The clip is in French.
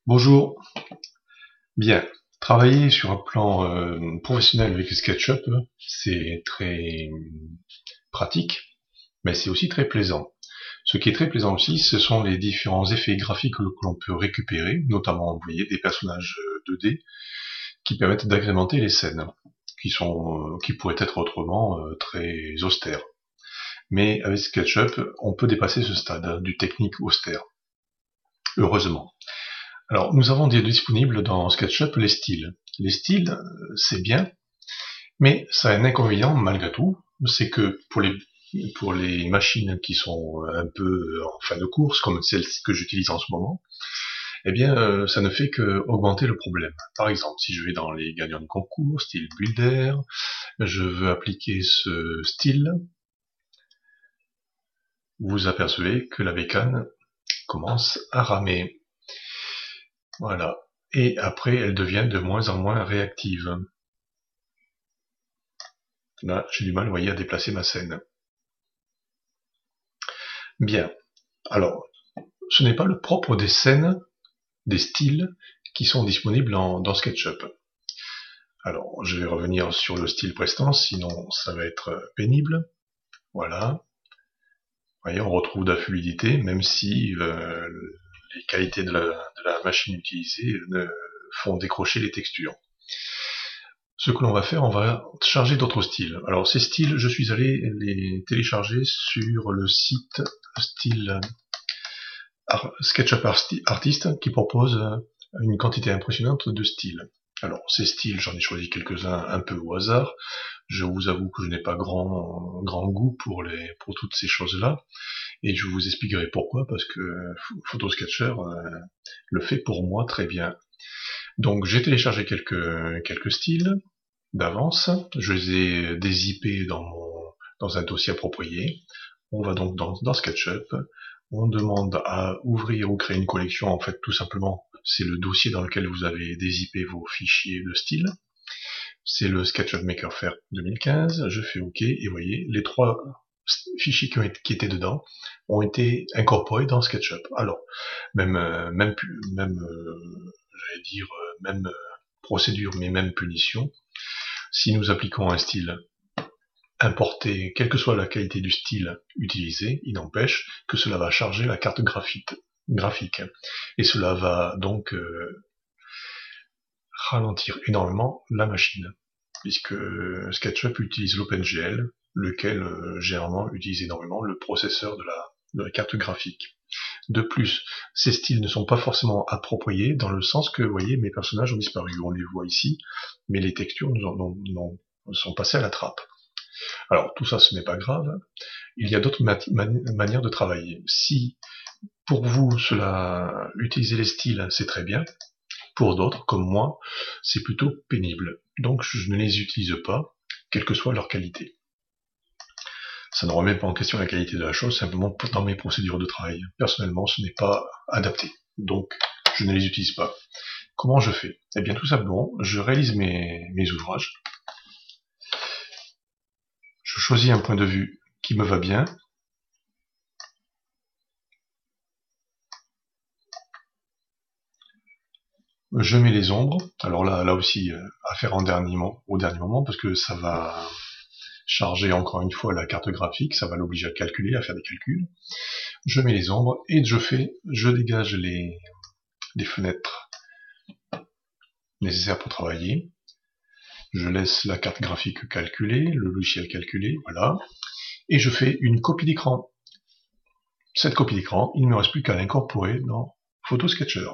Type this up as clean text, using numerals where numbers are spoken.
Bonjour. Bien. Travailler sur un plan professionnel avec SketchUp, c'est très pratique, mais c'est aussi très plaisant. Ce qui est très plaisant aussi, ce sont les différents effets graphiques que l'on peut récupérer, notamment, vous voyez, des personnages 2D qui permettent d'agrémenter les scènes, qui pourraient être autrement très austères. Mais avec SketchUp, on peut dépasser ce stade du technique austère. Heureusement. Alors, nous avons disponibles dans SketchUp les styles. Les styles, c'est bien, mais ça a un inconvénient malgré tout, c'est que pour les machines qui sont un peu en fin de course, comme celle que j'utilise en ce moment, eh bien, ça ne fait que augmenter le problème. Par exemple, si je vais dans les gagnants de concours, style Builder, je veux appliquer ce style, vous apercevez que la bécane commence à ramer. Voilà. Et après, elle devient de moins en moins réactive. Là, j'ai du mal, vous voyez, à déplacer ma scène. Bien. Alors, ce n'est pas le propre des scènes, des styles qui sont disponibles dans SketchUp. Alors, je vais revenir sur le style précédent, sinon ça va être pénible. Voilà. Vous voyez, on retrouve de la fluidité, même si les qualités de la machine utilisée font décrocher les textures. Ce que l'on va faire, on va charger d'autres styles. Alors ces styles, je suis allé les télécharger sur le site style SketchUp Artist qui propose une quantité impressionnante de styles. Alors ces styles, j'en ai choisi quelques-uns un peu au hasard. Je vous avoue que je n'ai pas grand goût pour toutes ces choses-là, et je vous expliquerai pourquoi, parce que Photosketcher le fait pour moi très bien. Donc j'ai téléchargé quelques styles d'avance, je les ai dézippés dans un dossier approprié. On va donc dans SketchUp, on demande à ouvrir ou créer une collection. En fait, tout simplement, c'est le dossier dans lequel vous avez dézippé vos fichiers de style. C'est le SketchUp Maker Faire 2015, je fais OK, et vous voyez, les trois fichiers qui étaient dedans ont été incorporés dans SketchUp. Alors, même j'allais dire, même procédure, mais même punition. Si nous appliquons un style importé, quelle que soit la qualité du style utilisé, il n'empêche que cela va charger la carte graphique. Et cela va donc ralentir énormément la machine, puisque SketchUp utilise l'OpenGL, lequel généralement utilise énormément le processeur de la carte graphique. De plus, ces styles ne sont pas forcément appropriés, dans le sens que, vous voyez, mes personnages ont disparu. On les voit ici, mais les textures sont passées à la trappe. Alors, tout ça, ce n'est pas grave. Il y a d'autres manières de travailler. Si, pour vous, utiliser les styles, c'est très bien, pour d'autres, comme moi, c'est plutôt pénible. Donc, je ne les utilise pas, quelle que soit leur qualité. Ça ne remet pas en question la qualité de la chose, simplement dans mes procédures de travail. Personnellement, ce n'est pas adapté. Donc, je ne les utilise pas. Comment je fais? Eh bien, tout simplement, je réalise mes ouvrages. Je choisis un point de vue qui me va bien. Je mets les ombres. Alors là aussi, à faire au dernier moment, parce que ça va charger encore une fois la carte graphique, ça va l'obliger à calculer, à faire des calculs. Je mets les ombres et je dégage les fenêtres nécessaires pour travailler. Je laisse la carte graphique calculer, le logiciel calculer, voilà. Et je fais une copie d'écran. Cette copie d'écran, il ne me reste plus qu'à l'incorporer dans Photosketcher.